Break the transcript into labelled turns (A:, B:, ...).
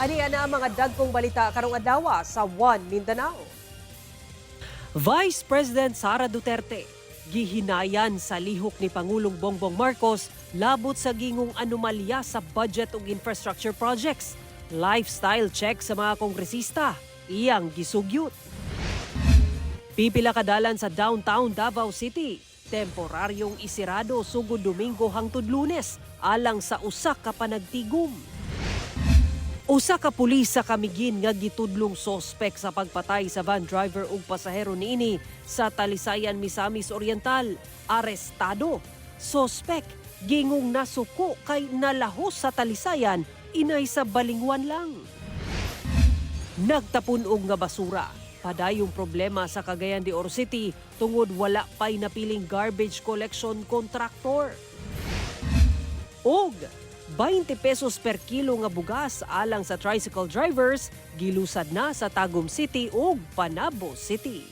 A: Aniya na ang mga dagkong balita karong adlawa sa One Mindanao. Vice President Sara Duterte gihinayan sa lihok ni Pangulong Bongbong Marcos labot sa gingong anomalya sa budget ug infrastructure projects. Lifestyle check sa mga kongresista, iyang gisugyot. Pipila kadalan sa downtown Davao City, temporaryong isirado sugod Domingo hangtod Lunes alang sa usa ka panagtigom. Usa ka pulis sa Camiguin nga gitudlong sospek sa pagpatay sa van driver ug pasahero niini sa Talisayan, Misamis Oriental, arestado. Sospek gingong nasuko kay nalahos sa Talisayan inay sa Balingwan lang. Nagtapunog nga basura. Padayong problema sa Cagayan de Oro City tungod wala pay napiling garbage collection contractor. Og 20 pesos per kilo nga bugas alang sa tricycle drivers gilusad na sa Tagum City ug Panabo City.